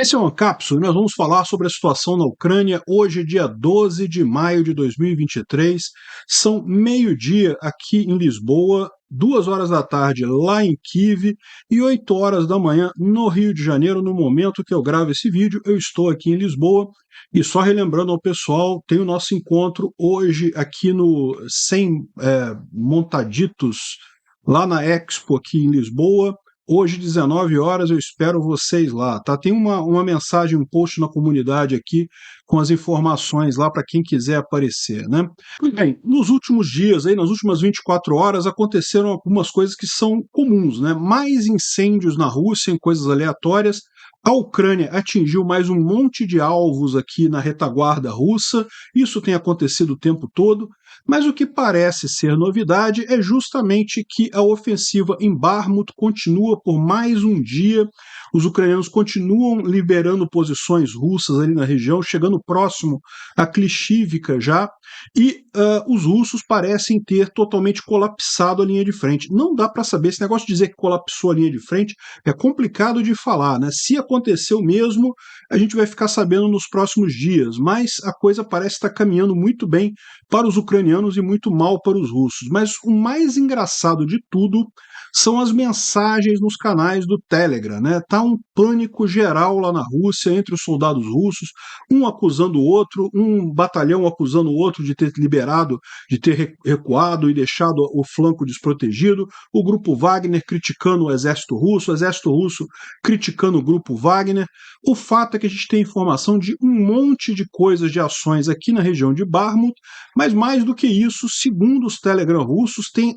Esse é uma cápsula e nós vamos falar sobre a situação na Ucrânia. Hoje, dia 12 de maio de 2023, são meio-dia aqui em Lisboa, 2 horas da tarde lá em Kiev e 8 horas da manhã no Rio de Janeiro. No momento que eu gravo esse vídeo, eu estou aqui em Lisboa e só relembrando ao pessoal, tem o nosso encontro hoje aqui no Sem Montaditos, lá na Expo aqui em Lisboa. Hoje, 19 horas, eu espero vocês lá, tá? Tem uma mensagem, um post na comunidade aqui com as informações lá para quem quiser aparecer, né? Pois bem, nos últimos dias, aí, nas últimas 24 horas, aconteceram algumas coisas que são comuns, né? Mais incêndios na Rússia, em coisas aleatórias. A Ucrânia atingiu mais um monte de alvos aqui na retaguarda russa, isso tem acontecido o tempo todo, mas o que parece ser novidade é justamente que a ofensiva em Bakhmut continua por mais um dia. Os ucranianos continuam liberando posições russas ali na região, chegando próximo a Klishivka já, e os russos parecem ter totalmente colapsado a linha de frente. Não dá para saber, esse negócio de dizer que colapsou a linha de frente é complicado de falar, né? Se aconteceu mesmo, a gente vai ficar sabendo nos próximos dias, mas a coisa parece estar caminhando muito bem para os ucranianos e muito mal para os russos. Mas o mais engraçado de tudo são as mensagens nos canais do Telegram, né? Tá um pânico geral lá na Rússia entre os soldados russos, um acusando o outro, um batalhão acusando o outro de ter liberado, de ter recuado e deixado o flanco desprotegido, o grupo Wagner criticando o exército russo criticando o grupo Wagner. O fato é que a gente tem informação de um monte de coisas, de ações aqui na região de Bakhmut, mas mais do que isso, segundo os Telegram russos, tem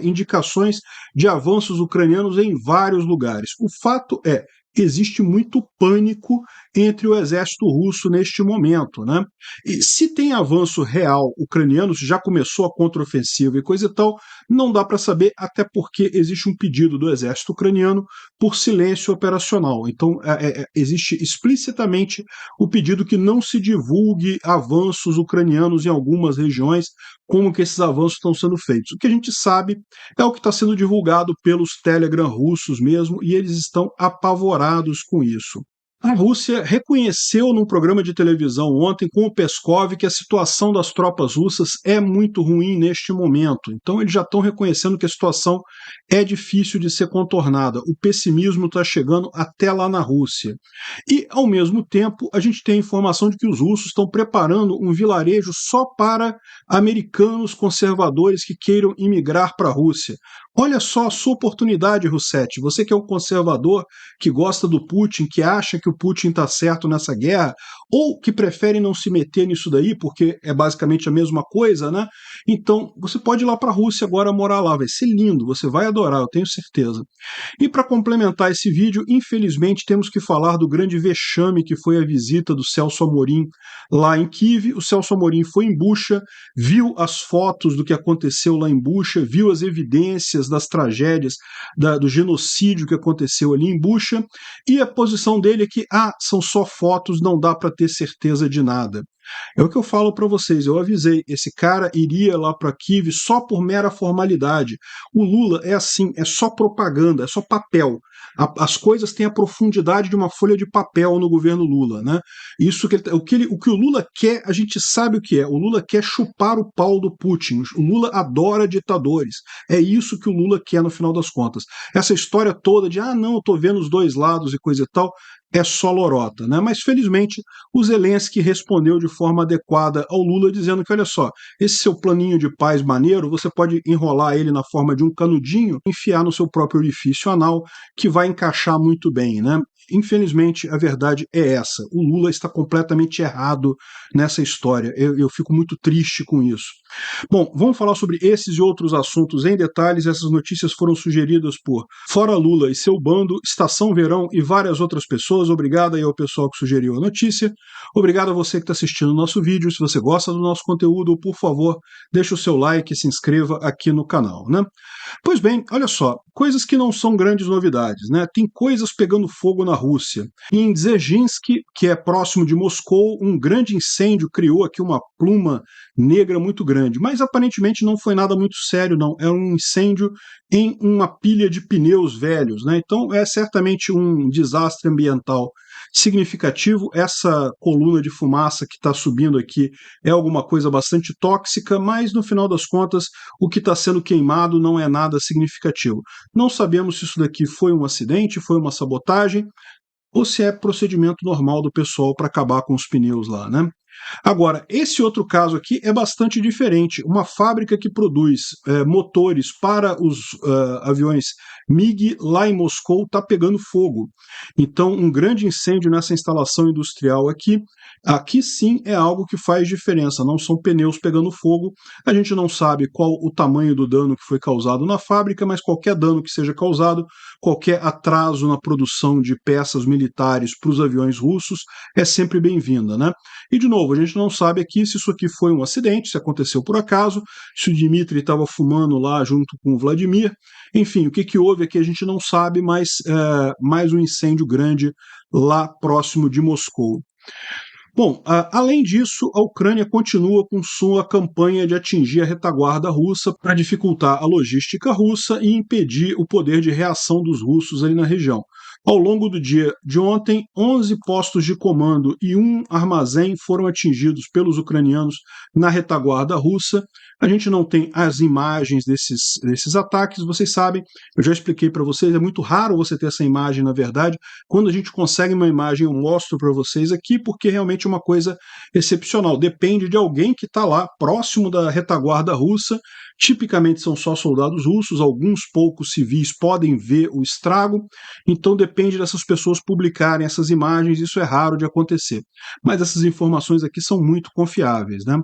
indicações de avanços ucranianos em vários lugares. O fato é, existe muito pânico entre o exército russo neste momento, né? E se tem avanço real ucraniano, se já começou a contraofensiva e coisa e tal, não dá para saber, até porque existe um pedido do exército ucraniano por silêncio operacional. Então, existe explicitamente o pedido que não se divulgue avanços ucranianos em algumas regiões, como que esses avanços estão sendo feitos. O que a gente sabe é o que está sendo divulgado pelos Telegram russos mesmo, e eles estão apavorados com isso. A Rússia reconheceu num programa de televisão ontem com o Peskov que a situação das tropas russas é muito ruim neste momento. Então eles já estão reconhecendo que a situação é difícil de ser contornada. O pessimismo está chegando até lá na Rússia. E, ao mesmo tempo, a gente tem a informação de que os russos estão preparando um vilarejo só para americanos conservadores que queiram imigrar para a Rússia. Olha só a sua oportunidade, Roussetti. Você que é um conservador, que gosta do Putin, que acha que o Putin está certo nessa guerra, ou que prefere não se meter nisso daí, porque é basicamente a mesma coisa, né? Então, você pode ir lá para a Rússia agora morar lá. Vai ser lindo, você vai adorar, eu tenho certeza. E para complementar esse vídeo, infelizmente temos que falar do grande vexame que foi a visita do Celso Amorim lá em Kiev. O Celso Amorim foi em Bucha, viu as fotos do que aconteceu lá em Bucha, viu as evidências das tragédias, do genocídio que aconteceu ali em Bucha, e a posição dele é que, são só fotos, não dá para ter certeza de nada. É o que eu falo para vocês, eu avisei, esse cara iria lá para Kiev só por mera formalidade. O Lula é assim, é só propaganda, é só papel. As coisas têm a profundidade de uma folha de papel no governo Lula, né? Isso o que o Lula quer, a gente sabe o que é. O Lula quer chupar o pau do Putin. O Lula adora ditadores. É isso que o Lula quer no final das contas. Essa história toda de não, eu tô vendo os dois lados e coisa e tal, é só lorota, né? Mas felizmente o Zelensky respondeu de forma adequada ao Lula, dizendo que, olha só, esse seu planinho de paz maneiro, você pode enrolar ele na forma de um canudinho, enfiar no seu próprio orifício anal, que vai encaixar muito bem, né? Infelizmente, a verdade é essa. O Lula está completamente errado nessa história. Eu fico muito triste com isso. Bom, vamos falar sobre esses e outros assuntos em detalhes. Essas notícias foram sugeridas por Fora Lula e seu bando, Estação Verão e várias outras pessoas. Obrigado aí ao pessoal que sugeriu a notícia. Obrigado a você que está assistindo o nosso vídeo. Se você gosta do nosso conteúdo, por favor, deixe o seu like e se inscreva aqui no canal, né? Pois bem, olha só, coisas que não são grandes novidades, né? Tem coisas pegando fogo na Rússia. Em Dzerzhinsky, que é próximo de Moscou, um grande incêndio criou aqui uma pluma negra muito grande, mas aparentemente não foi nada muito sério, não. É um incêndio em uma pilha de pneus velhos, né? Então é certamente um desastre ambiental significativo. Essa coluna de fumaça que está subindo aqui é alguma coisa bastante tóxica, mas no final das contas o que está sendo queimado não é nada significativo. Não sabemos se isso daqui foi um acidente, foi uma sabotagem, ou se é procedimento normal do pessoal para acabar com os pneus lá, né? Agora, esse outro caso aqui é bastante diferente. Uma fábrica que produz motores para os aviões MiG lá em Moscou está pegando fogo. Então, um grande incêndio nessa instalação industrial aqui. Aqui sim é algo que faz diferença, não são pneus pegando fogo. A gente não sabe qual o tamanho do dano que foi causado na fábrica, mas qualquer dano que seja causado, qualquer atraso na produção de peças militares para os aviões russos é sempre bem-vinda, né? E, de novo, a gente não sabe aqui se isso aqui foi um acidente, se aconteceu por acaso, se o Dmitry estava fumando lá junto com o Vladimir. Enfim, o que houve aqui a gente não sabe, mas mais um incêndio grande lá próximo de Moscou. Bom, além disso, a Ucrânia continua com sua campanha de atingir a retaguarda russa para dificultar a logística russa e impedir o poder de reação dos russos ali na região. Ao longo do dia de ontem, 11 postos de comando e um armazém foram atingidos pelos ucranianos na retaguarda russa. A gente não tem as imagens desses ataques, vocês sabem, eu já expliquei para vocês, é muito raro você ter essa imagem, na verdade. Quando a gente consegue uma imagem, eu mostro para vocês aqui, porque realmente é uma coisa excepcional. Depende de alguém que está lá, próximo da retaguarda russa. Tipicamente são só soldados russos, alguns poucos civis podem ver o estrago, então depende dessas pessoas publicarem essas imagens, isso é raro de acontecer. Mas essas informações aqui são muito confiáveis, né?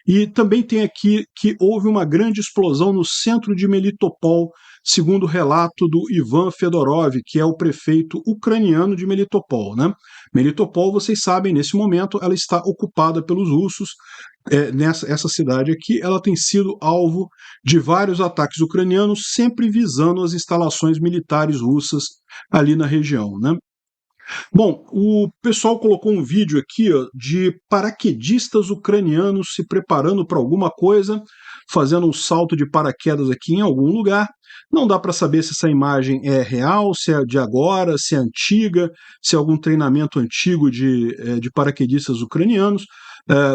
E também tem aqui que houve uma grande explosão no centro de Melitopol, segundo o relato do Ivan Fedorov, que é o prefeito ucraniano de Melitopol, né? Melitopol, vocês sabem, nesse momento ela está ocupada pelos russos. Essa cidade aqui, ela tem sido alvo de vários ataques ucranianos, sempre visando as instalações militares russas ali na região, né? Bom, o pessoal colocou um vídeo aqui de paraquedistas ucranianos se preparando para alguma coisa, fazendo um salto de paraquedas aqui em algum lugar. Não dá para saber se essa imagem é real, se é de agora, se é antiga, se é algum treinamento antigo de paraquedistas ucranianos.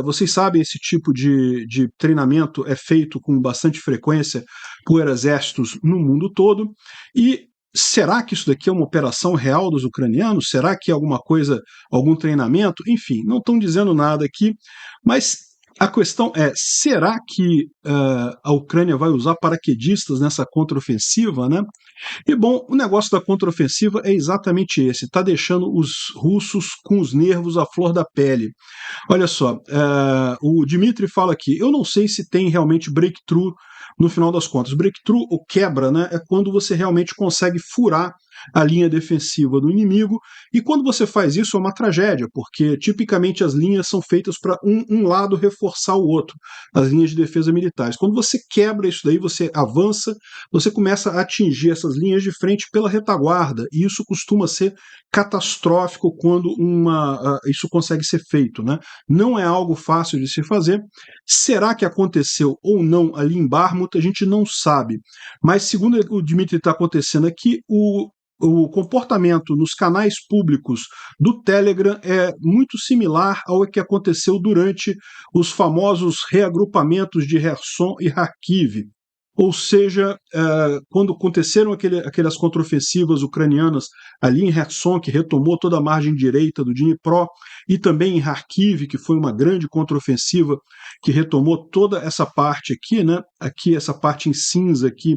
Vocês sabem, esse tipo de treinamento é feito com bastante frequência por exércitos no mundo todo. E será que isso daqui é uma operação real dos ucranianos? Será que é alguma coisa, algum treinamento? Enfim, não estão dizendo nada aqui, mas a questão é, será que a Ucrânia vai usar paraquedistas nessa contraofensiva, né? E bom, o negócio da contraofensiva é exatamente esse, está deixando os russos com os nervos à flor da pele. Olha só, o Dmitry fala aqui, eu não sei se tem realmente breakthrough no final das contas. Breakthrough, ou quebra, né, é quando você realmente consegue furar a linha defensiva do inimigo, e quando você faz isso é uma tragédia, porque tipicamente as linhas são feitas para um lado reforçar o outro, as linhas de defesa militares. Quando você quebra isso daí, você avança, você começa a atingir essas linhas de frente pela retaguarda, e isso costuma ser catastrófico quando isso consegue ser feito, né? Não é algo fácil de se fazer. Será que aconteceu ou não ali em Bakhmut? A gente não sabe. Mas, segundo o Dmitry está acontecendo aqui, o comportamento nos canais públicos do Telegram é muito similar ao que aconteceu durante os famosos reagrupamentos de Kherson e Kharkiv. Ou seja, quando aconteceram aquelas contraofensivas ucranianas ali em Kherson, que retomou toda a margem direita do Dnipro, e também em Kharkiv, que foi uma grande contraofensiva que retomou toda essa parte aqui, né? Aqui, essa parte em cinza aqui,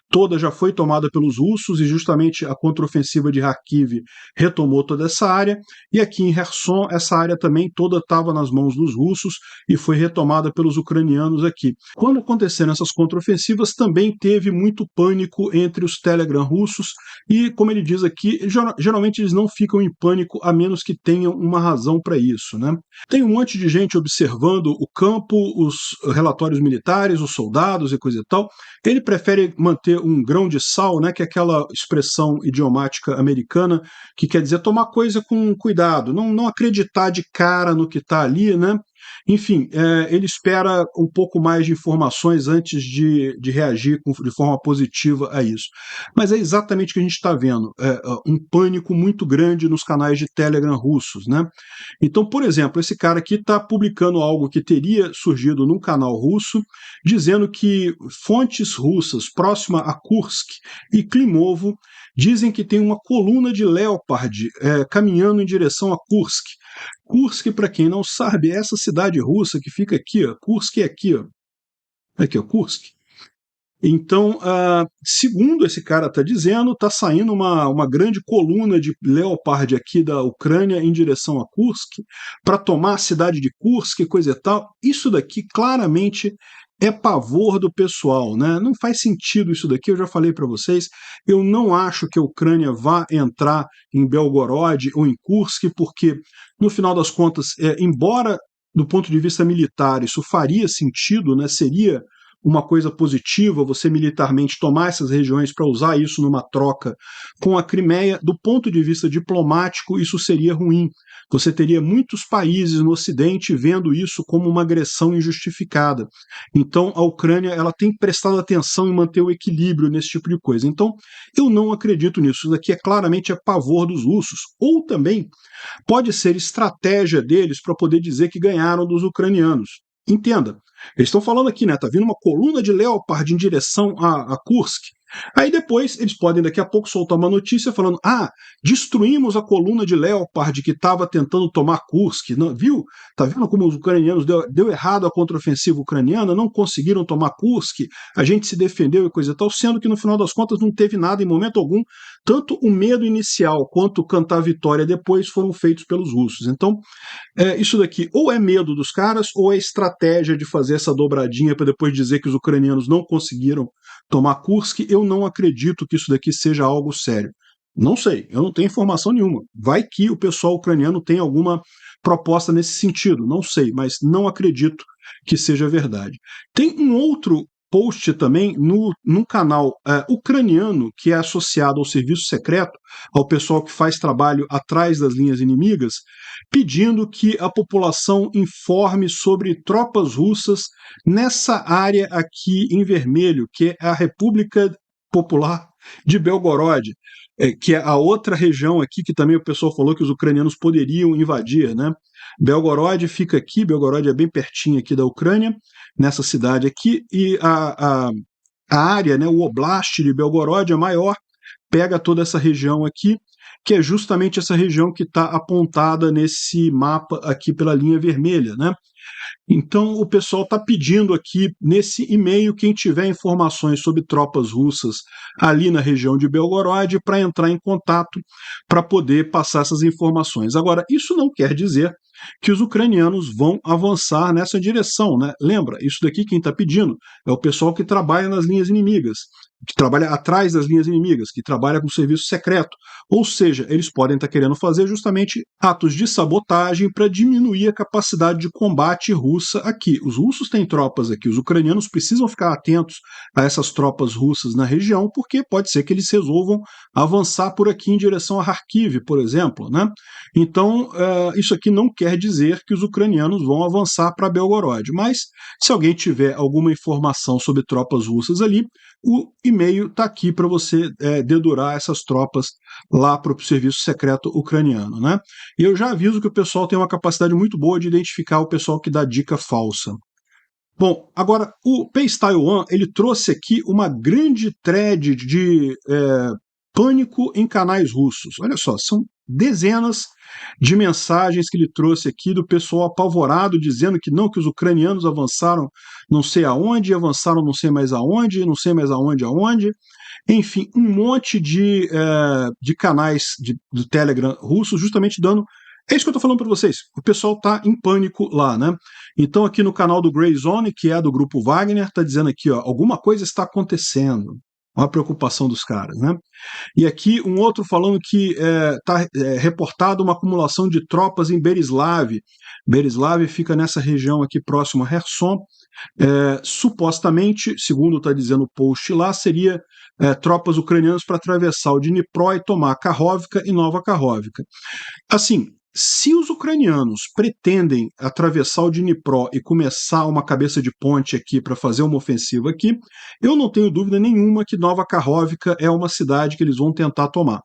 toda já foi tomada pelos russos, e justamente a contraofensiva de Kharkiv retomou toda essa área, e aqui em Kherson, essa área também toda estava nas mãos dos russos e foi retomada pelos ucranianos aqui. Quando aconteceram essas contraofensivas, também teve muito pânico entre os Telegram russos, e como ele diz aqui, geralmente eles não ficam em pânico a menos que tenham uma razão para isso, né? Tem um monte de gente observando o campo, os relatórios militares, os soldados e coisa e tal. Ele prefere manter um grão de sal, né, que é aquela expressão idiomática americana que quer dizer tomar coisa com cuidado, não acreditar de cara no que está ali, né? Enfim, ele espera um pouco mais de informações antes de reagir de forma positiva a isso. Mas é exatamente o que a gente está vendo, um pânico muito grande nos canais de Telegram russos, né? Então, por exemplo, esse cara aqui está publicando algo que teria surgido num canal russo, dizendo que fontes russas próximas a Kursk e Klimovo dizem que tem uma coluna de Leopard caminhando em direção a Kursk. Kursk, para quem não sabe, é essa cidade russa que fica aqui, ó. Kursk é aqui, ó. Aqui, ó, Kursk. Então, segundo esse cara está dizendo, está saindo uma grande coluna de Leopard aqui da Ucrânia em direção a Kursk, para tomar a cidade de Kursk e coisa e tal. Isso daqui claramente é pavor do pessoal, né? Não faz sentido isso daqui, eu já falei para vocês. Eu não acho que a Ucrânia vá entrar em Belgorod ou em Kursk, porque, no final das contas, embora do ponto de vista militar isso faria sentido, né? Seria uma coisa positiva você militarmente tomar essas regiões para usar isso numa troca com a Crimeia, do ponto de vista diplomático, isso seria ruim. Você teria muitos países no Ocidente vendo isso como uma agressão injustificada. Então, a Ucrânia ela tem prestado atenção em manter o equilíbrio nesse tipo de coisa. Então, eu não acredito nisso. Isso daqui claramente a pavor dos russos. Ou também pode ser estratégia deles para poder dizer que ganharam dos ucranianos. Entenda, eles estão falando aqui, né? Tá vindo uma coluna de Leopard em direção a Kursk. Aí depois eles podem daqui a pouco soltar uma notícia falando: destruímos a coluna de Leopard que estava tentando tomar Kursk. Não, viu? Tá vendo como os ucranianos deu errado a contraofensiva ucraniana, não conseguiram tomar Kursk, a gente se defendeu e coisa e tal, sendo que no final das contas não teve nada em momento algum. Tanto o medo inicial quanto cantar vitória depois foram feitos pelos russos. Então, isso daqui ou é medo dos caras ou é estratégia de fazer essa dobradinha para depois dizer que os ucranianos não conseguiram tomar Kursk. Eu não acredito que isso daqui seja algo sério. Não sei, eu não tenho informação nenhuma. Vai que o pessoal ucraniano tem alguma proposta nesse sentido, não sei, mas não acredito que seja verdade. Tem um outro post também num canal ucraniano que é associado ao serviço secreto, ao pessoal que faz trabalho atrás das linhas inimigas, pedindo que a população informe sobre tropas russas nessa área aqui em vermelho, que é a República Popular de Belgorod, que é a outra região aqui que também o pessoal falou que os ucranianos poderiam invadir, né? Belgorod fica aqui, Belgorod é bem pertinho aqui da Ucrânia, nessa cidade aqui, e a área, né, o Oblast de Belgorod é maior, pega toda essa região aqui, que é justamente essa região que está apontada nesse mapa aqui pela linha vermelha, né? Então o pessoal está pedindo aqui nesse e-mail quem tiver informações sobre tropas russas ali na região de Belgorod para entrar em contato para poder passar essas informações. Agora, isso não quer dizer que os ucranianos vão avançar nessa direção, né? Lembra, isso daqui quem está pedindo é o pessoal que trabalha nas linhas inimigas, que trabalha atrás das linhas inimigas, que trabalha com serviço secreto. Ou seja, eles podem estar querendo fazer justamente atos de sabotagem para diminuir a capacidade de combate russa aqui. Os russos têm tropas aqui, os ucranianos precisam ficar atentos a essas tropas russas na região, porque pode ser que eles resolvam avançar por aqui em direção a Kharkiv, por exemplo, né? Então, isso aqui não quer dizer que os ucranianos vão avançar para Belgorod, mas se alguém tiver alguma informação sobre tropas russas ali, o e-mail está aqui para você dedurar essas tropas lá para o serviço secreto ucraniano, né? E eu já aviso que o pessoal tem uma capacidade muito boa de identificar o pessoal que dá dica falsa. Bom, agora o Paystyle One ele trouxe aqui uma grande thread de pânico em canais russos. Olha só, são dezenas de mensagens que ele trouxe aqui do pessoal apavorado, dizendo que não, que os ucranianos avançaram não sei aonde, avançaram não sei mais aonde, não sei mais aonde. Enfim, um monte de canais do Telegram russos justamente dando. É isso que eu estou falando para vocês. O pessoal está em pânico lá, né? Então, aqui no canal do Grey Zone, que é do grupo Wagner, está dizendo aqui, ó, alguma coisa está acontecendo. Uma preocupação dos caras, né? E aqui um outro falando que está reportado uma acumulação de tropas em Berislav. Berislav fica nessa região aqui próximo a Kherson. Supostamente, segundo está dizendo o post lá, seria tropas ucranianas para atravessar o Dnipro e tomar Kakhovka e Nova Kakhovka. Assim, se os ucranianos pretendem atravessar o Dnipro e começar uma cabeça de ponte aqui para fazer uma ofensiva aqui, eu não tenho dúvida nenhuma que Nova Kakhovka é uma cidade que eles vão tentar tomar.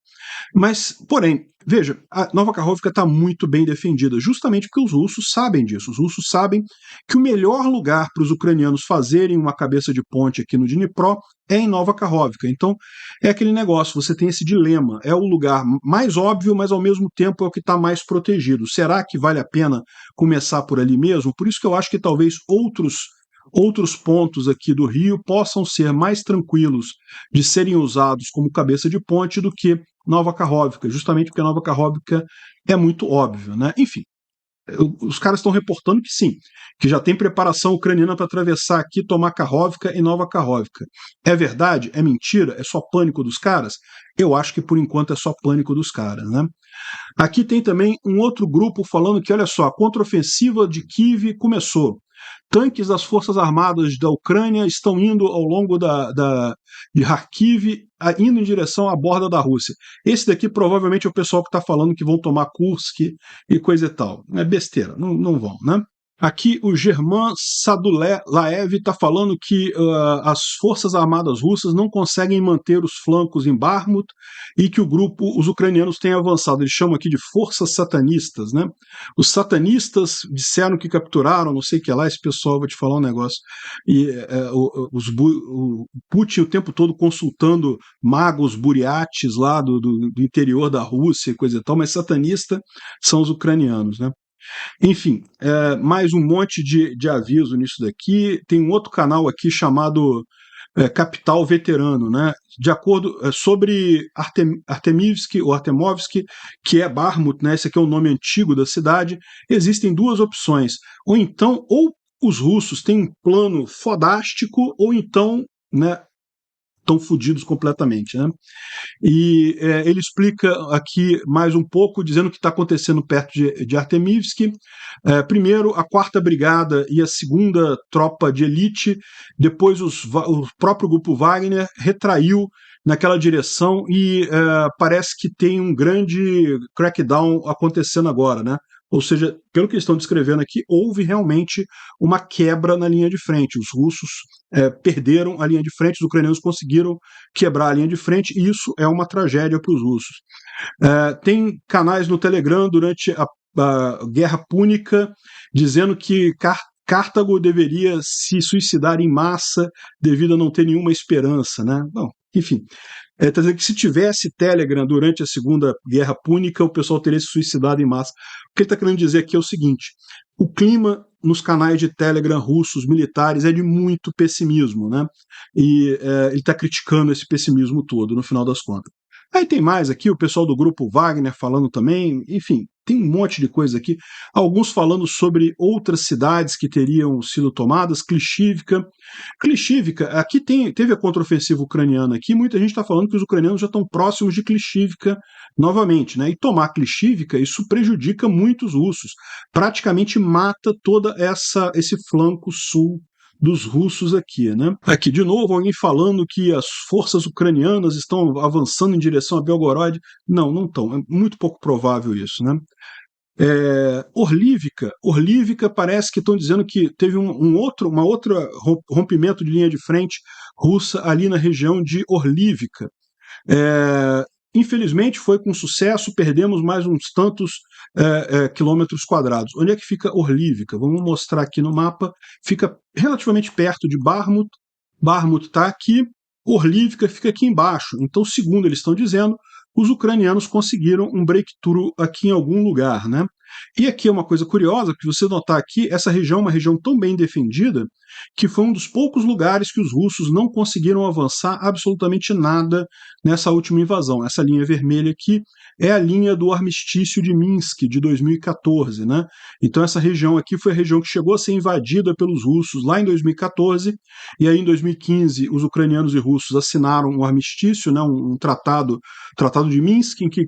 Mas, porém, veja, a Nova Kakhovka está muito bem defendida, justamente porque os russos sabem disso. Os russos sabem que o melhor lugar para os ucranianos fazerem uma cabeça de ponte aqui no Dnipro é em Nova Kakhovka. Então, é aquele negócio, você tem esse dilema. É o lugar mais óbvio, mas ao mesmo tempo é o que está mais protegido. Será que vale a pena começar por ali mesmo? Por isso que eu acho que talvez outros pontos aqui do Rio possam ser mais tranquilos de serem usados como cabeça de ponte do que Nova Kakhovka, justamente porque Nova Kakhovka é muito óbvio, né? Enfim, os caras estão reportando que sim, que já tem preparação ucraniana para atravessar aqui, tomar Kakhovka e Nova Kakhovka. É verdade? É mentira? É só pânico dos caras? Eu acho que por enquanto é só pânico dos caras, né? Aqui tem também um outro grupo falando que, olha só, a contraofensiva de Kiev começou. Tanques das Forças Armadas da Ucrânia estão indo ao longo de Kharkiv, indo em direção à borda da Rússia. Esse daqui provavelmente é o pessoal que está falando que vão tomar Kursk e coisa e tal. É besteira, não vão, né? Aqui o German Sadulaev está falando que as forças armadas russas não conseguem manter os flancos em Bakhmut e que os ucranianos têm avançado. Eles chamam aqui de forças satanistas, né? Os satanistas disseram que capturaram, não sei o que lá, esse pessoal, vou te falar um negócio. E o Putin o tempo todo consultando magos buriates lá do interior da Rússia e coisa e tal, mas satanista são os ucranianos, né? Enfim, mais um monte de aviso nisso daqui. Tem um outro canal aqui chamado Capital Veterano, né? De acordo sobre Artemivsk ou Artemovsk, que é Bakhmut, né? Esse aqui é o nome antigo da cidade. Existem duas opções. Ou então, ou os russos têm um plano fodástico, ou então, né, estão fodidos completamente, né? E ele explica aqui mais um pouco, dizendo o que está acontecendo perto de Artemivsk. Primeiro, a 4ª Brigada e a 2ª Tropa de Elite, depois o próprio grupo Wagner retraiu naquela direção e parece que tem um grande crackdown acontecendo agora, né? Ou seja, pelo que eles estão descrevendo aqui, houve realmente uma quebra na linha de frente. Os russos perderam a linha de frente, os ucranianos conseguiram quebrar a linha de frente, e isso é uma tragédia para os russos. Tem canais no Telegram durante a Guerra Púnica dizendo que Cartago deveria se suicidar em massa devido a não ter nenhuma esperança, né? Bom, enfim, tá dizendo que se tivesse Telegram durante a Segunda Guerra Púnica, o pessoal teria se suicidado em massa. O que ele está querendo dizer aqui é o seguinte: o clima nos canais de Telegram russos militares é de muito pessimismo, né? E ele está criticando esse pessimismo todo, no final das contas. Aí tem mais aqui, o pessoal do grupo Wagner falando também, enfim, tem um monte de coisa aqui. Alguns falando sobre outras cidades que teriam sido tomadas, Klishivka. Klishivka, aqui teve a contraofensiva ucraniana aqui, muita gente está falando que os ucranianos já estão próximos de Klishivka novamente, né? E tomar Klishivka, isso prejudica muito os russos. Praticamente mata toda esse flanco sul dos russos aqui, né? Aqui, de novo, alguém falando que as forças ucranianas estão avançando em direção a Belgorod. Não estão. É muito pouco provável isso, né? Orlívka parece que estão dizendo que teve um outro rompimento de linha de frente russa ali na região de Orlívka. Infelizmente foi com sucesso, perdemos mais uns tantos quilômetros quadrados. Onde é que fica Orlívka? Vamos mostrar aqui no mapa. Fica relativamente perto de Bakhmut. Bakhmut está aqui, Orlívka fica aqui embaixo. Então, segundo eles estão dizendo, os ucranianos conseguiram um breakthrough aqui em algum lugar, né? E aqui é uma coisa curiosa, que você notar aqui, essa região é uma região tão bem defendida que foi um dos poucos lugares que os russos não conseguiram avançar absolutamente nada nessa última invasão. Essa linha vermelha aqui é a linha do armistício de Minsk de 2014, né? Então essa região aqui foi a região que chegou a ser invadida pelos russos lá em 2014, e aí em 2015 os ucranianos e russos assinaram um armistício, né, um tratado de Minsk, em que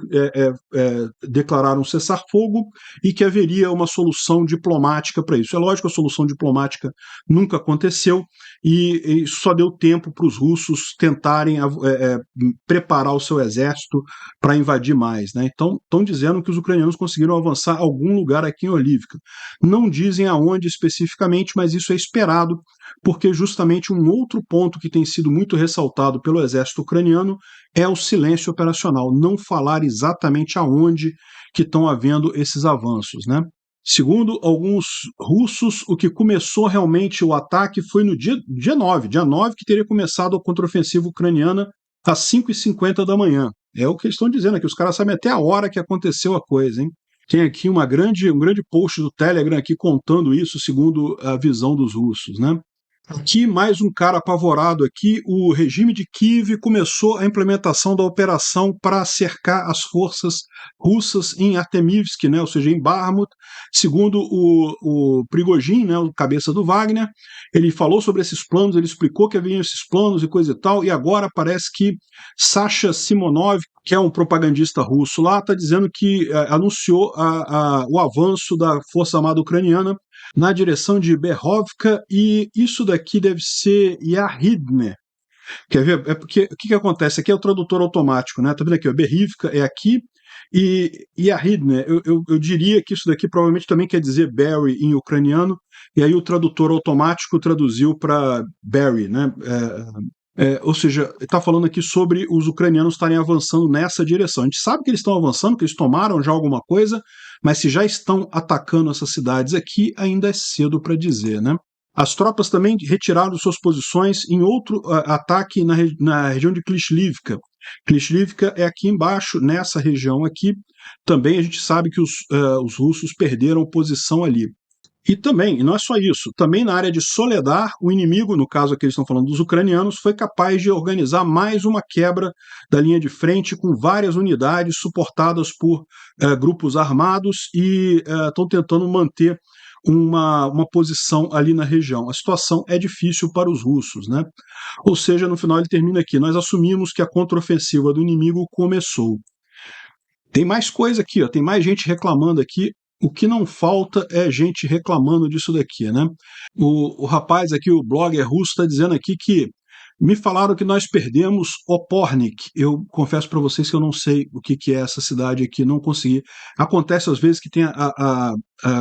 declararam um cessar-fogo, e que haveria uma solução diplomática para isso. É lógico que a solução diplomática nunca aconteceu e só deu tempo para os russos tentarem preparar o seu exército para invadir mais, né? Então, estão dizendo que os ucranianos conseguiram avançar a algum lugar aqui em Olívka. Não dizem aonde especificamente, mas isso é esperado, porque justamente um outro ponto que tem sido muito ressaltado pelo exército ucraniano é o silêncio operacional, não falar exatamente aonde que estão havendo esses avanços, né? Segundo alguns russos, o que começou realmente o ataque foi no dia 9, que teria começado a contraofensiva ucraniana às 5h50 da manhã. É o que eles estão dizendo aqui, os caras sabem até a hora que aconteceu a coisa, hein? Tem aqui um grande post do Telegram aqui contando isso, segundo a visão dos russos, né? Aqui, mais um cara apavorado aqui, o regime de Kiev começou a implementação da operação para cercar as forças russas em Artemivsk, né, ou seja, em Bakhmut. Segundo o Prigozhin, né, o cabeça do Wagner, ele falou sobre esses planos, ele explicou que haviam esses planos e coisa e tal, e agora parece que Sasha Simonov, que é um propagandista russo lá, está dizendo que anunciou o avanço da Força Armada Ucraniana na direção de Berhovka, e isso daqui deve ser Yahidne. Quer ver? É porque o que acontece? Aqui é o tradutor automático, né? Tá vendo aqui? Berivka é aqui e Yahidne. Eu diria que isso daqui provavelmente também quer dizer Barry em ucraniano, e aí o tradutor automático traduziu para Barry, né? Ou seja, está falando aqui sobre os ucranianos estarem avançando nessa direção. A gente sabe que eles estão avançando, que eles tomaram já alguma coisa, mas se já estão atacando essas cidades aqui, ainda é cedo para dizer, né? As tropas também retiraram suas posições em outro ataque na região de Klishivka. Klishivka é aqui embaixo, nessa região aqui. Também a gente sabe que os russos perderam posição ali. E também, e não é só isso, também na área de Soledar, o inimigo, no caso aqui eles estão falando dos ucranianos, foi capaz de organizar mais uma quebra da linha de frente com várias unidades suportadas por grupos armados e estão tentando manter uma posição ali na região. A situação é difícil para os russos, né? Ou seja, no final ele termina aqui, nós assumimos que a contraofensiva do inimigo começou. Tem mais coisa aqui, ó, tem mais gente reclamando aqui. O que não falta é gente reclamando disso daqui, né? O rapaz aqui, o blogger russo, está dizendo aqui que me falaram que nós perdemos Opornik. Eu confesso para vocês que eu não sei o que é essa cidade aqui, não consegui. Acontece às vezes que tem a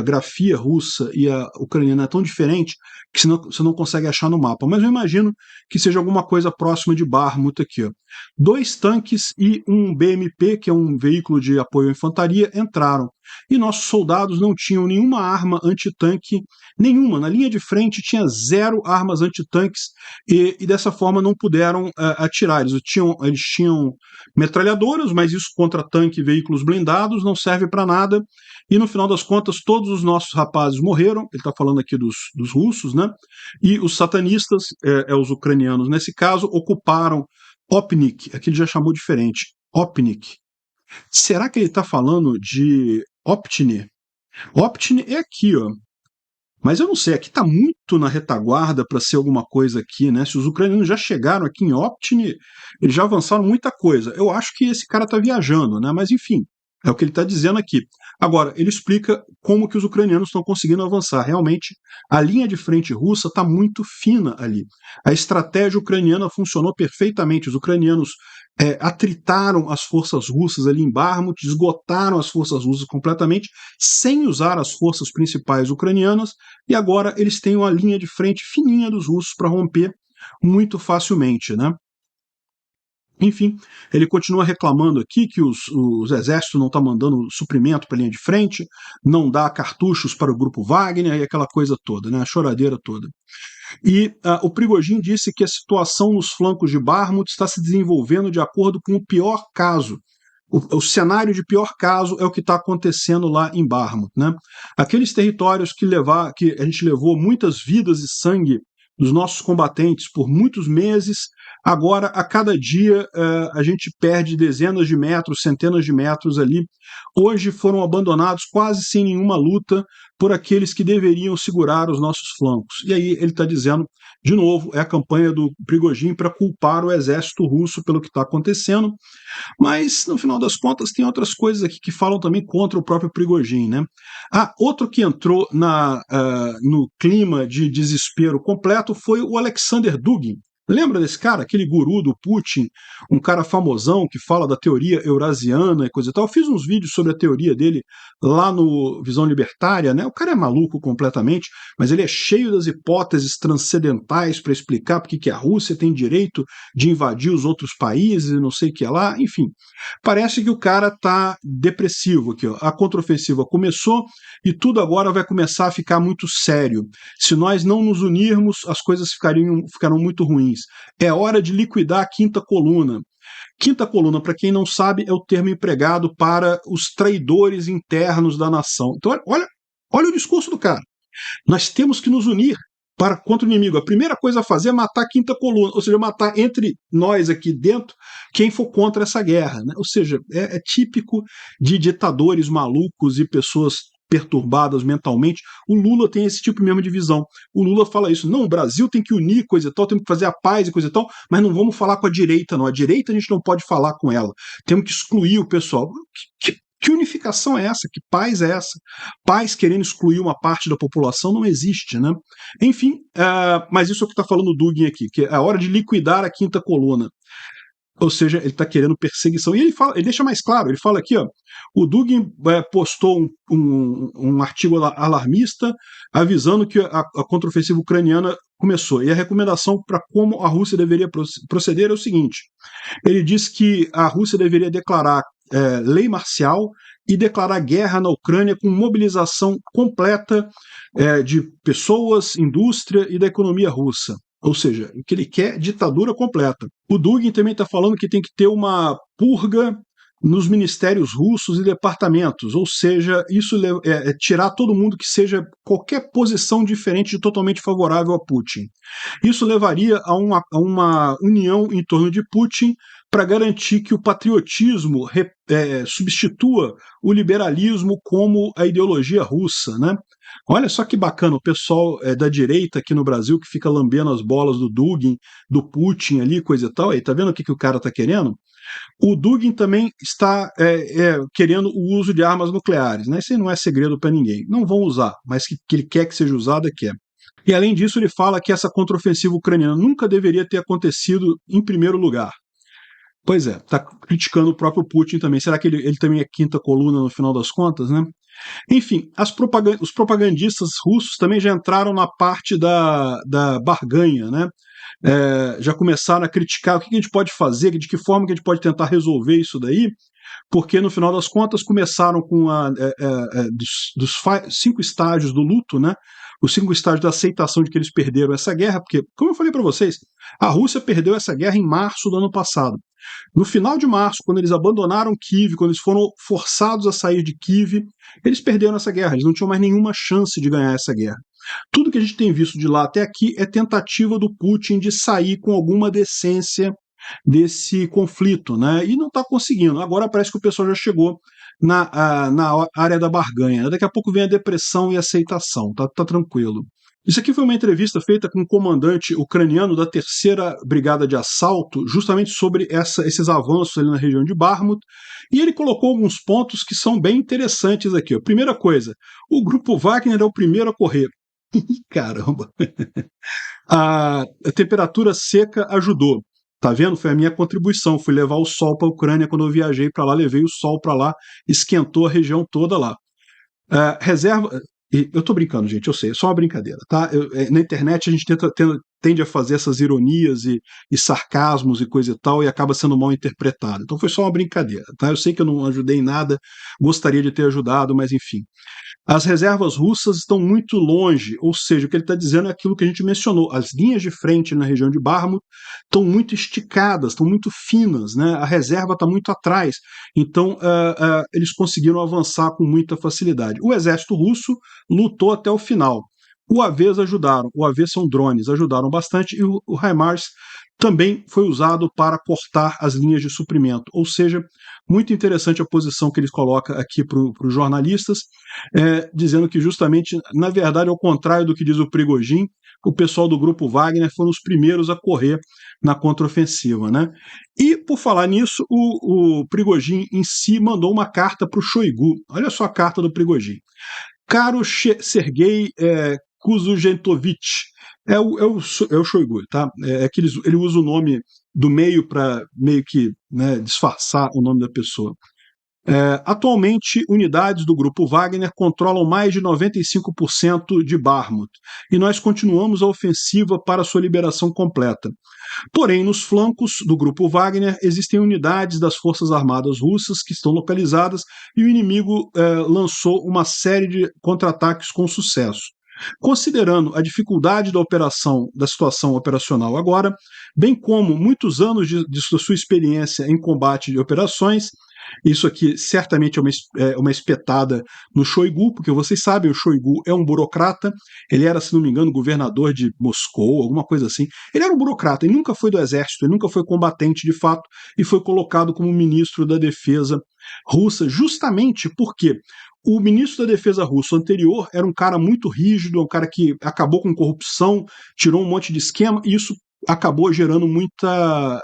grafia russa e a ucraniana é tão diferente que você não consegue achar no mapa. Mas eu imagino que seja alguma coisa próxima de Bakhmut aqui. Ó. 2 tanques e um BMP, que é um veículo de apoio à infantaria, entraram. E nossos soldados não tinham nenhuma arma antitanque, nenhuma. Na linha de frente tinha 0 armas antitanques e dessa forma não puderam atirar. Eles tinham metralhadoras, mas isso contra tanque e veículos blindados não serve para nada. E no final das contas, todos os nossos rapazes morreram. Ele está falando aqui dos russos, né? E os satanistas, os ucranianos nesse caso, ocuparam Opnik. Aqui ele já chamou diferente. Opnik. Será que ele está falando de Optine? Optine é aqui, ó. Mas eu não sei, aqui está muito na retaguarda para ser alguma coisa aqui, né? Se os ucranianos já chegaram aqui em Optine, eles já avançaram muita coisa. Eu acho que esse cara está viajando, né? Mas enfim, é o que ele está dizendo aqui. Agora, ele explica como que os ucranianos estão conseguindo avançar. Realmente, a linha de frente russa está muito fina ali. A estratégia ucraniana funcionou perfeitamente. Os ucranianos atritaram as forças russas ali em Bakhmut, esgotaram as forças russas completamente, sem usar as forças principais ucranianas, e agora eles têm uma linha de frente fininha dos russos para romper muito facilmente, né? Enfim, ele continua reclamando aqui que os exércitos não estão mandando suprimento para a linha de frente, não dá cartuchos para o grupo Wagner e aquela coisa toda, né? A choradeira toda. E o Prigozhin disse que a situação nos flancos de Bakhmut está se desenvolvendo de acordo com o pior caso. O cenário de pior caso é o que está acontecendo lá em Bakhmut, né? Aqueles territórios que a gente levou muitas vidas e sangue dos nossos combatentes por muitos meses. Agora, a cada dia, a gente perde dezenas de metros, centenas de metros ali. Hoje foram abandonados quase sem nenhuma luta por aqueles que deveriam segurar os nossos flancos. E aí ele está dizendo, de novo, é a campanha do Prigozhin para culpar o exército russo pelo que está acontecendo. Mas, no final das contas, tem outras coisas aqui que falam também contra o próprio Prigozhin, né? Outro que entrou no clima de desespero completo foi o Alexander Dugin. Lembra desse cara, aquele guru do Putin, um cara famosão que fala da teoria eurasiana e coisa e tal? Eu fiz uns vídeos sobre a teoria dele lá no Visão Libertária, né? O cara é maluco completamente, mas ele é cheio das hipóteses transcendentais para explicar porque que a Rússia tem direito de invadir os outros países e não sei o que lá, enfim. Parece que o cara tá depressivo aqui, ó. A contraofensiva começou e tudo agora vai começar a ficar muito sério. Se nós não nos unirmos, as coisas ficarão muito ruins. É hora de liquidar a quinta coluna. Quinta coluna, para quem não sabe, é o termo empregado para os traidores internos da nação. Então, olha o discurso do cara. Nós temos que nos unir contra o inimigo. A primeira coisa a fazer é matar a quinta coluna, ou seja, matar entre nós aqui dentro quem for contra essa guerra, né? Ou seja, é típico de ditadores malucos e pessoas perturbadas mentalmente. O Lula tem esse tipo mesmo de visão. O Lula fala isso, não, o Brasil tem que unir coisa e tal, temos que fazer a paz e coisa e tal, mas não vamos falar com a direita, não. A direita a gente não pode falar com ela. Temos que excluir o pessoal. Que unificação é essa? Que paz é essa? Paz querendo excluir uma parte da população não existe, né? Enfim, mas isso é o que está falando o Dugin aqui, que é a hora de liquidar a quinta coluna. Ou seja, ele está querendo perseguição. E ele deixa mais claro, ele fala aqui, ó, o Dugin postou um artigo alarmista avisando que a contraofensiva ucraniana começou. E a recomendação para como a Rússia deveria proceder é o seguinte: ele diz que a Rússia deveria declarar lei marcial e declarar guerra na Ucrânia com mobilização completa de pessoas, indústria e da economia russa. Ou seja, o que ele quer é ditadura completa. O Dugin também está falando que tem que ter uma purga nos ministérios russos e departamentos, ou seja, isso é tirar todo mundo que seja qualquer posição diferente de totalmente favorável a Putin. Isso levaria a uma união em torno de Putin para garantir que o patriotismo substitua o liberalismo como a ideologia russa, né? Olha só que bacana, o pessoal da direita aqui no Brasil que fica lambendo as bolas do Dugin, do Putin ali, coisa e tal. Aí, tá vendo o que o cara tá querendo? O Dugin também está querendo o uso de armas nucleares, né? Isso aí não é segredo para ninguém. Não vão usar, mas que ele quer que seja usado, quer. E além disso, ele fala que essa contraofensiva ucraniana nunca deveria ter acontecido em primeiro lugar. Pois é, está criticando o próprio Putin também. Será que ele também é quinta coluna no final das contas, né? Enfim, os propagandistas russos também já entraram na parte da barganha, né? Já começaram a criticar o que a gente pode fazer, de que forma que a gente pode tentar resolver isso daí, porque no final das contas começaram com dos 5 estágios do luto, né? Os 5 estágios da aceitação de que eles perderam essa guerra, porque, como eu falei para vocês, a Rússia perdeu essa guerra em março do ano passado. No final de março, quando eles abandonaram Kiev, quando eles foram forçados a sair de Kiev, eles perderam essa guerra, eles não tinham mais nenhuma chance de ganhar essa guerra. Tudo que a gente tem visto de lá até aqui é tentativa do Putin de sair com alguma decência desse conflito, né? E não está conseguindo. Agora parece que o pessoal já chegou na área da barganha. Daqui a pouco vem a depressão e a aceitação, tá tranquilo. Isso aqui foi uma entrevista feita com um comandante ucraniano da 3ª Brigada de Assalto, justamente sobre esses avanços ali na região de Bakhmut, e ele colocou alguns pontos que são bem interessantes aqui. Primeira coisa, o grupo Wagner é o primeiro a correr. Caramba! A temperatura seca ajudou. Tá vendo? Foi a minha contribuição. Fui levar o sol para a Ucrânia quando eu viajei para lá, levei o sol para lá, esquentou a região toda lá. Reserva. Eu tô brincando, gente, eu sei, é só uma brincadeira, tá? Na internet a gente tende a fazer essas ironias e sarcasmos e coisa e tal, e acaba sendo mal interpretado. Então foi só uma brincadeira, tá? Eu sei que eu não ajudei em nada, gostaria de ter ajudado, mas enfim. As reservas russas estão muito longe, ou seja, o que ele está dizendo é aquilo que a gente mencionou. As linhas de frente na região de Bakhmut estão muito esticadas, estão muito finas, né? A reserva está muito atrás. Então, eles conseguiram avançar com muita facilidade. O exército russo lutou até o final. UAVs ajudaram, UAV são drones, ajudaram bastante, e o HIMARS também foi usado para cortar as linhas de suprimento, ou seja, muito interessante a posição que eles colocam aqui para os jornalistas, dizendo que justamente, na verdade, ao contrário do que diz o Prigozhin, o pessoal do grupo Wagner foram os primeiros a correr na contraofensiva, né? E, por falar nisso, o Prigozhin em si mandou uma carta para o Shoigu. Olha só a carta do Prigozhin. Caro Sergei Kuzugentovich, é o Shoigu, tá? É que ele usa o nome do meio para meio que, né, disfarçar o nome da pessoa. Atualmente, unidades do grupo Wagner controlam mais de 95% de Bakhmut, e nós continuamos a ofensiva para sua liberação completa. Porém, nos flancos do grupo Wagner existem unidades das Forças Armadas russas que estão localizadas, e o inimigo lançou uma série de contra-ataques com sucesso. Considerando a dificuldade da situação operacional agora, bem como muitos anos de sua experiência em combate de operações, isso aqui certamente é uma espetada no Shoigu, porque vocês sabem, o Shoigu é um burocrata, ele era, se não me engano, governador de Moscou, alguma coisa assim. Ele era um burocrata, ele nunca foi do exército, ele nunca foi combatente de fato, e foi colocado como ministro da defesa russa, justamente porque o ministro da defesa russo anterior era um cara muito rígido, um cara que acabou com corrupção, tirou um monte de esquema, e isso acabou gerando muita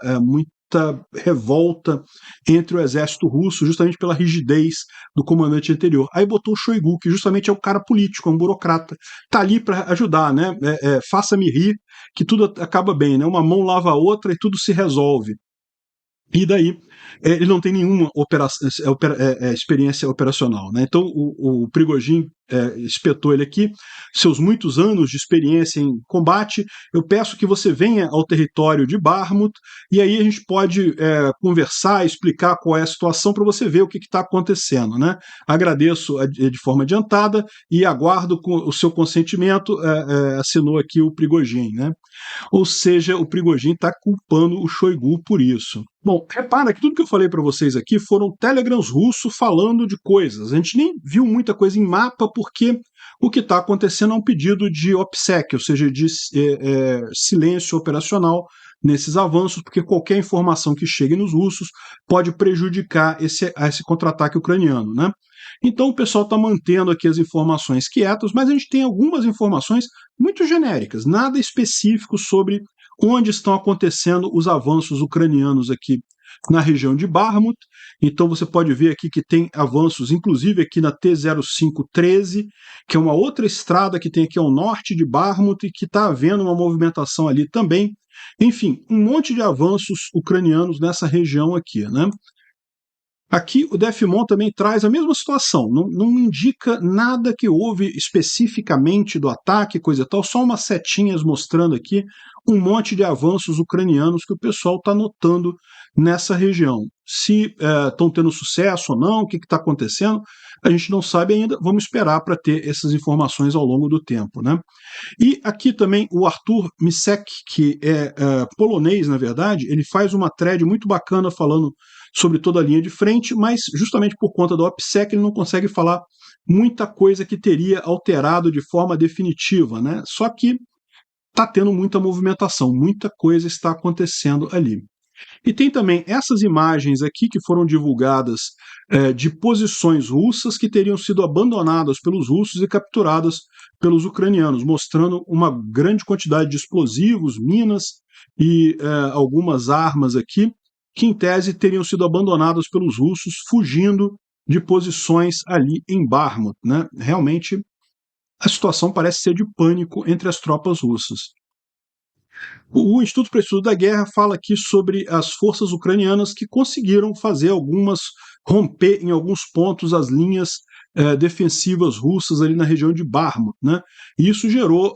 revolta entre o exército russo, justamente pela rigidez do comandante anterior. Aí botou o Shoigu, que justamente é um cara político, é um burocrata, tá ali para ajudar, né? Faça-me rir, que tudo acaba bem, né? Uma mão lava a outra e tudo se resolve. E daí ele não tem nenhuma experiência operacional, né? Então o Prigozhin espetou ele aqui, seus muitos anos de experiência em combate, eu peço que você venha ao território de Bakhmut, e aí a gente pode conversar, explicar qual é a situação para você ver o que está acontecendo, né? Agradeço de forma adiantada e aguardo com o seu consentimento, assinou aqui o Prigozhin, né? Ou seja, o Prigozhin está culpando o Shoigu por isso. Bom, repara que tudo que eu falei para vocês aqui foram telegrams russos falando de coisas. A gente nem viu muita coisa em mapa porque o que está acontecendo é um pedido de OPSEC, ou seja, de silêncio operacional nesses avanços, porque qualquer informação que chegue nos russos pode prejudicar esse contra-ataque ucraniano, né? Então o pessoal está mantendo aqui as informações quietas, mas a gente tem algumas informações muito genéricas, nada específico sobre onde estão acontecendo os avanços ucranianos aqui na região de Bakhmut. Então você pode ver aqui que tem avanços, inclusive aqui na T-0513, que é uma outra estrada que tem aqui ao norte de Bakhmut e que está havendo uma movimentação ali também. Enfim, um monte de avanços ucranianos nessa região aqui, né? Aqui o DEFMON também traz a mesma situação, não indica nada que houve especificamente do ataque, coisa e tal, só umas setinhas mostrando aqui um monte de avanços ucranianos que o pessoal está notando nessa região. Se estão tendo sucesso ou não, o que está acontecendo, a gente não sabe ainda, vamos esperar para ter essas informações ao longo do tempo, né? E aqui também o Artur Misek, que é polonês, na verdade, ele faz uma thread muito bacana falando sobre toda a linha de frente, mas justamente por conta do OPSEC ele não consegue falar muita coisa que teria alterado de forma definitiva, né? Só que está tendo muita movimentação, muita coisa está acontecendo ali. E tem também essas imagens aqui que foram divulgadas de posições russas que teriam sido abandonadas pelos russos e capturadas pelos ucranianos, mostrando uma grande quantidade de explosivos, minas e algumas armas aqui, que em tese teriam sido abandonadas pelos russos, fugindo de posições ali em Bakhmut, né? Realmente a situação parece ser de pânico entre as tropas russas. O Instituto para o Estudo da Guerra fala aqui sobre as forças ucranianas que conseguiram romper em alguns pontos as linhas defensivas russas ali na região de Bakhmut, né? E isso gerou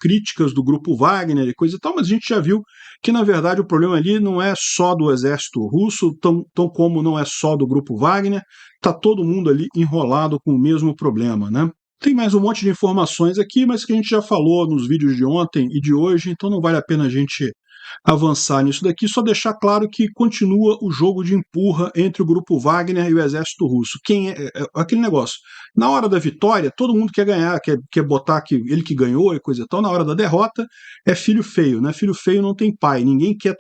críticas do grupo Wagner e coisa e tal, mas a gente já viu que na verdade o problema ali não é só do exército russo, tão como não é só do grupo Wagner, está todo mundo ali enrolado com o mesmo problema, né? Tem mais um monte de informações aqui, mas que a gente já falou nos vídeos de ontem e de hoje, então não vale a pena a gente avançar nisso daqui, só deixar claro que continua o jogo de empurra entre o grupo Wagner e o exército russo. Aquele negócio. Na hora da vitória, todo mundo quer ganhar, quer botar que ele que ganhou e coisa e tal. Na hora da derrota, é filho feio, né? Filho feio não tem pai. Ninguém quer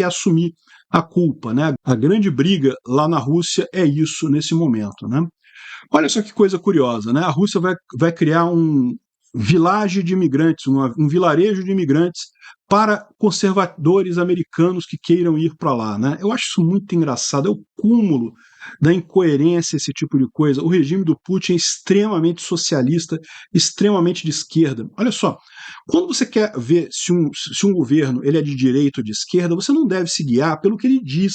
assumir a culpa, né? A grande briga lá na Rússia é isso nesse momento, né? Olha só que coisa curiosa, né? A Rússia vai criar um village de imigrantes, um vilarejo de imigrantes para conservadores americanos que queiram ir para lá, né? Eu acho isso muito engraçado, é o cúmulo da incoerência esse tipo de coisa. O regime do Putin é extremamente socialista, extremamente de esquerda. Olha só, quando você quer ver se um governo ele é de direita ou de esquerda, você não deve se guiar pelo que ele diz.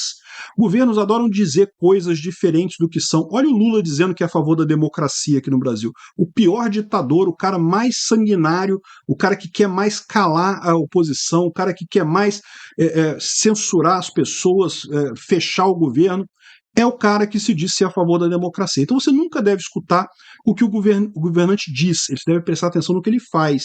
Governos adoram dizer coisas diferentes do que são. Olha o Lula dizendo que é a favor da democracia aqui no Brasil. O pior ditador, o cara mais sanguinário, o cara que quer mais calar a oposição, o cara que quer mais censurar as pessoas, fechar o governo, é o cara que se diz ser a favor da democracia. Então você nunca deve escutar o que o governante diz, ele deve prestar atenção no que ele faz.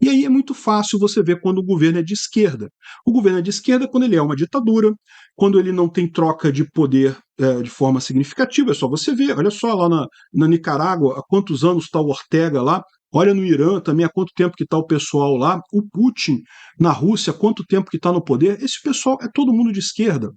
E aí é muito fácil você ver quando o governo é de esquerda. O governo é de esquerda quando ele é uma ditadura, quando ele não tem troca de poder de forma significativa, é só você ver. Olha só lá na Nicarágua, há quantos anos está o Ortega lá, olha no Irã também, há quanto tempo que está o pessoal lá, o Putin na Rússia, há quanto tempo que está no poder, esse pessoal é todo mundo de esquerda.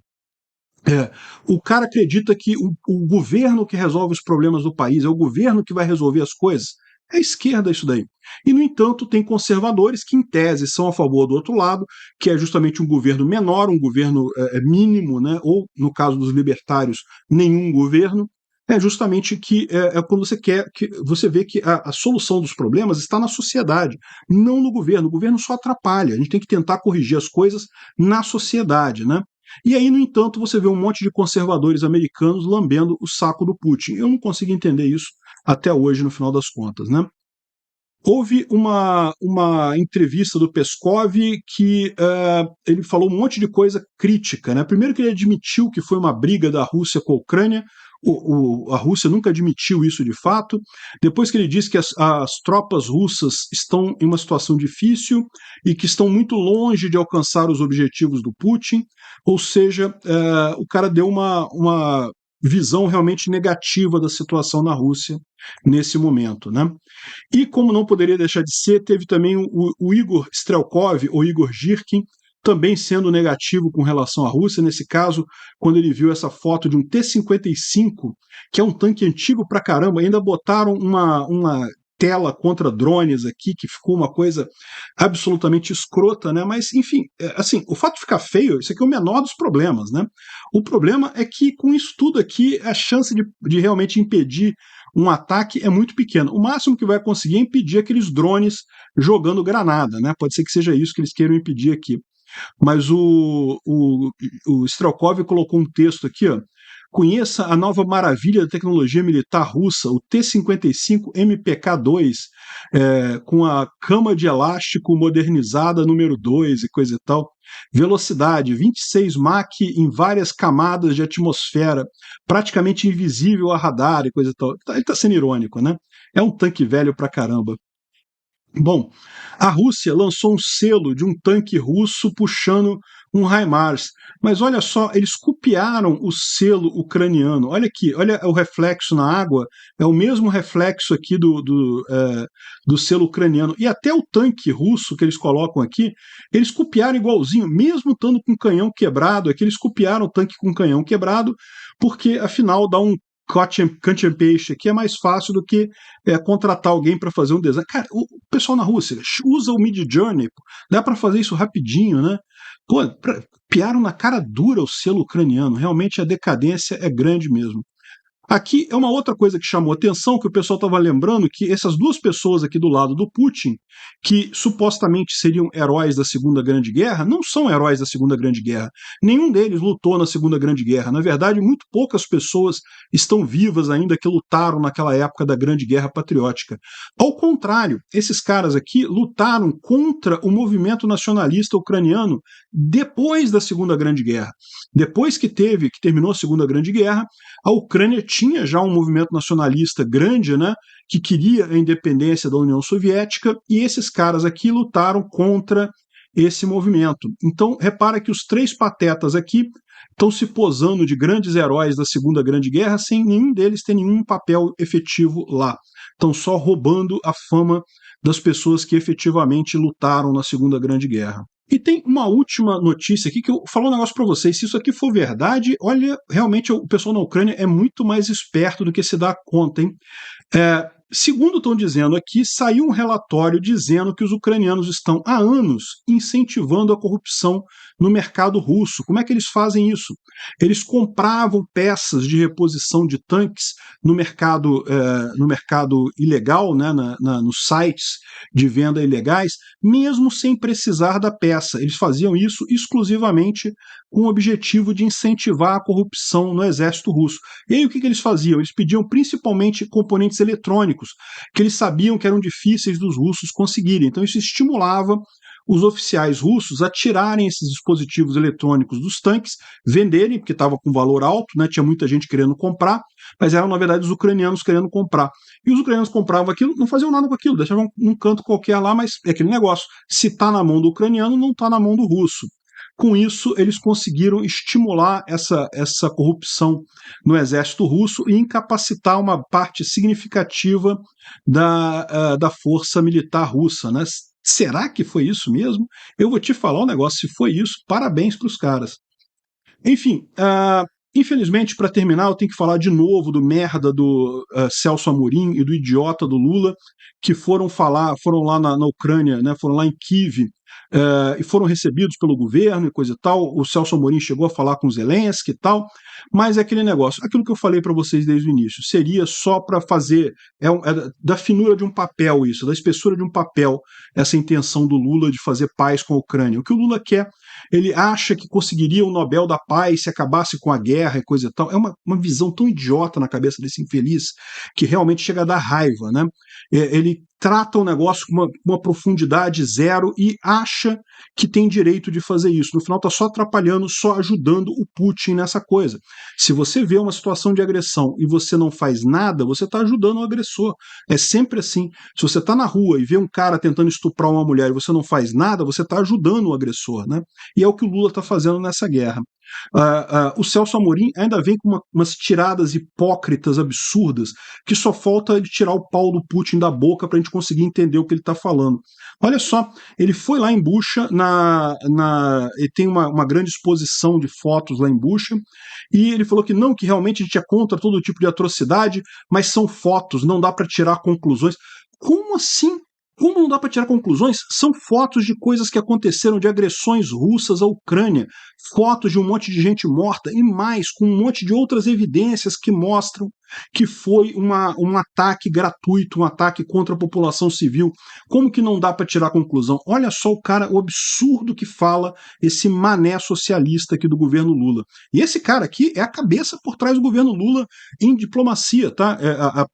O cara acredita que o governo que resolve os problemas do país, é o governo que vai resolver as coisas. É esquerda isso daí. E, no entanto, tem conservadores que, em tese, são a favor do outro lado, que é justamente um governo menor, um governo mínimo, né? Ou, no caso dos libertários, nenhum governo. É justamente que quando você quer que você vê que a solução dos problemas está na sociedade, não no governo. O governo só atrapalha. A gente tem que tentar corrigir as coisas na sociedade, né? E aí, no entanto, você vê um monte de conservadores americanos lambendo o saco do Putin. Eu não consigo entender isso até hoje, no final das contas, né? Houve uma entrevista do Peskov que ele falou um monte de coisa crítica, né? Primeiro que ele admitiu que foi uma briga da Rússia com a Ucrânia, a Rússia nunca admitiu isso de fato. Depois que ele disse que as tropas russas estão em uma situação difícil e que estão muito longe de alcançar os objetivos do Putin, ou seja, o cara deu uma visão realmente negativa da situação na Rússia nesse momento, né? E como não poderia deixar de ser, teve também o Igor Strelkov, ou Igor Girkin, também sendo negativo com relação à Rússia, nesse caso, quando ele viu essa foto de um T-55, que é um tanque antigo pra caramba, ainda botaram uma tela contra drones aqui, que ficou uma coisa absolutamente escrota, né? Mas, enfim, assim, o fato de ficar feio, isso aqui é o menor dos problemas, né? O problema é que, com isso tudo aqui, a chance de realmente impedir um ataque é muito pequeno. O máximo que vai conseguir é impedir aqueles drones jogando granada, né? Pode ser que seja isso que eles queiram impedir aqui. Mas o Strelkov colocou um texto aqui, ó. Conheça a nova maravilha da tecnologia militar russa, o T-55 MPK-2, com a cama de elástico modernizada número 2 e coisa e tal. Velocidade, 26 Mach em várias camadas de atmosfera, praticamente invisível a radar e coisa e tal. Ele está sendo irônico, né? É um tanque velho pra caramba. Bom, a Rússia lançou um selo de um tanque russo puxando um HIMARS, mas olha só, eles copiaram o selo ucraniano. Olha aqui, olha o reflexo na água, é o mesmo reflexo aqui do selo ucraniano. E até o tanque russo que eles colocam aqui, eles copiaram igualzinho, mesmo estando com canhão quebrado, é que eles copiaram o tanque com canhão quebrado, porque afinal dá um cut and paste aqui é mais fácil do que contratar alguém para fazer um design. Cara, o pessoal na Rússia usa o Midjourney, dá para fazer isso rapidinho, né? Pô, piaram na cara dura o selo ucraniano, realmente a decadência é grande mesmo. Aqui é uma outra coisa que chamou atenção, que o pessoal estava lembrando, que essas duas pessoas aqui do lado do Putin, que supostamente seriam heróis da Segunda Grande Guerra, não são heróis da Segunda Grande Guerra. Nenhum deles lutou na Segunda Grande Guerra. Na verdade, muito poucas pessoas estão vivas ainda que lutaram naquela época da Grande Guerra Patriótica. Ao contrário, esses caras aqui lutaram contra o movimento nacionalista ucraniano depois da Segunda Grande Guerra. Depois que terminou a Segunda Grande Guerra, a Ucrânia tinha já um movimento nacionalista grande, né, que queria a independência da União Soviética, e esses caras aqui lutaram contra esse movimento. Então, repara que os três patetas aqui estão se posando de grandes heróis da Segunda Grande Guerra sem nenhum deles ter nenhum papel efetivo lá. Estão só roubando a fama das pessoas que efetivamente lutaram na Segunda Grande Guerra. E tem uma última notícia aqui que eu falo um negócio para vocês. Se isso aqui for verdade, olha, realmente o pessoal na Ucrânia é muito mais esperto do que se dá conta, hein? Segundo estão dizendo aqui, saiu um relatório dizendo que os ucranianos estão há anos incentivando a corrupção no mercado russo. Como é que eles fazem isso? Eles compravam peças de reposição de tanques no mercado ilegal, né, nos sites de venda ilegais, mesmo sem precisar da peça. Eles faziam isso exclusivamente com o objetivo de incentivar a corrupção no exército russo. E aí o que eles faziam? Eles pediam principalmente componentes eletrônicos, que eles sabiam que eram difíceis dos russos conseguirem. Então isso estimulava os oficiais russos a tirarem esses dispositivos eletrônicos dos tanques, venderem, porque estava com valor alto, né, tinha muita gente querendo comprar, mas eram, na verdade, os ucranianos querendo comprar. E os ucranianos compravam aquilo, não faziam nada com aquilo, deixavam num canto qualquer lá, mas é aquele negócio, se está na mão do ucraniano, não está na mão do russo. Com isso, eles conseguiram estimular essa corrupção no exército russo e incapacitar uma parte significativa da força militar russa, né? Será que foi isso mesmo? Eu vou te falar um negócio, se foi isso, parabéns para os caras. Enfim, infelizmente, para terminar, eu tenho que falar de novo do merda do Celso Amorim e do idiota do Lula, que foram lá na Ucrânia, né, foram lá em Kyiv, e foram recebidos pelo governo e coisa e tal. O Celso Amorim chegou a falar com o Zelensky e tal, mas é aquele negócio, aquilo que eu falei para vocês desde o início, seria só para fazer, é da finura de um papel isso, da espessura de um papel, essa intenção do Lula de fazer paz com a Ucrânia. O que o Lula quer, ele acha que conseguiria o Nobel da Paz se acabasse com a guerra e coisa e tal. É uma visão tão idiota na cabeça desse infeliz que realmente chega a dar raiva, né? Ele trata o negócio com uma profundidade zero e acha que tem direito de fazer isso. No final está só atrapalhando, só ajudando o Putin nessa coisa. Se você vê uma situação de agressão e você não faz nada, você está ajudando o agressor. É sempre assim. Se você está na rua e vê um cara tentando estuprar uma mulher e você não faz nada, você está ajudando o agressor, né? E é o que o Lula está fazendo nessa guerra. O Celso Amorim ainda vem com umas tiradas hipócritas absurdas que só falta ele tirar o pau do Putin da boca para a gente conseguir entender o que ele está falando. Olha só, ele foi lá em Bucha, ele tem uma grande exposição de fotos lá em Bucha, e ele falou que não, que realmente a gente é contra todo tipo de atrocidade, mas são fotos, não dá para tirar conclusões. Como assim? Como não dá para tirar conclusões? São fotos de coisas que aconteceram, de agressões russas à Ucrânia, fotos de um monte de gente morta e mais, com um monte de outras evidências que mostram que foi um ataque gratuito, um ataque contra a população civil. Como que não dá para tirar conclusão? Olha só o absurdo que fala esse mané socialista aqui do governo Lula. E esse cara aqui é a cabeça por trás do governo Lula em diplomacia, tá?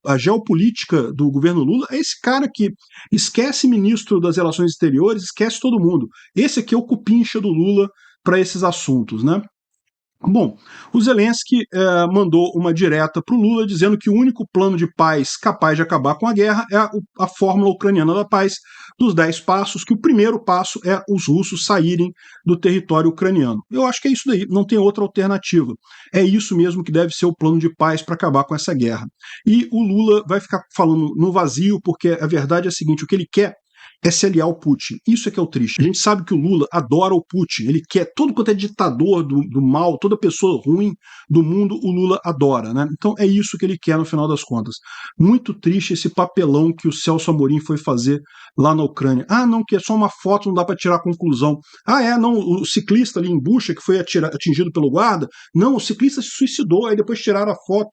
A geopolítica do governo Lula é esse cara aqui. Esquece ministro das Relações Exteriores, esquece todo mundo. Esse aqui é o cupincha do Lula para esses assuntos, né? Bom, o Zelensky mandou uma direta para o Lula dizendo que o único plano de paz capaz de acabar com a guerra é a fórmula ucraniana da paz dos 10 passos, que o primeiro passo é os russos saírem do território ucraniano. Eu acho que é isso daí, não tem outra alternativa. É isso mesmo que deve ser o plano de paz para acabar com essa guerra. E o Lula vai ficar falando no vazio, porque a verdade é a seguinte, o que ele quer é se aliar ao Putin. Isso é que é o triste. A gente sabe que o Lula adora o Putin. Ele quer todo quanto é ditador do mal, toda pessoa ruim do mundo, o Lula adora, né? Então é isso que ele quer no final das contas. Muito triste esse papelão que o Celso Amorim foi fazer lá na Ucrânia. Ah, não, que é só uma foto, não dá para tirar conclusão. Ah, não, o ciclista ali em Bucha que foi atingido pelo guarda, não, o ciclista se suicidou, aí depois tiraram a foto.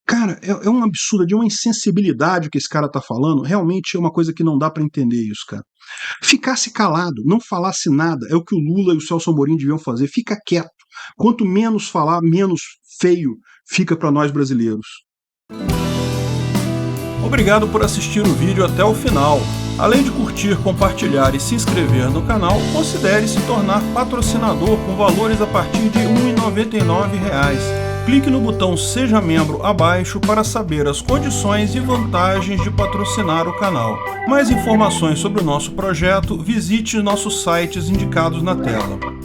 Cara, é um absurdo, de uma insensibilidade que esse cara tá falando, realmente é uma coisa que não dá para entender isso, cara. Ficasse calado, não falasse nada, é o que o Lula e o Celso Amorim deviam fazer, fica quieto. Quanto menos falar, menos feio fica para nós brasileiros. Obrigado por assistir o vídeo até o final. Além de curtir, compartilhar e se inscrever no canal, considere se tornar patrocinador com valores a partir de R$ 1,99. Clique no botão Seja Membro abaixo para saber as condições e vantagens de patrocinar o canal. Mais informações sobre o nosso projeto, visite nossos sites indicados na tela.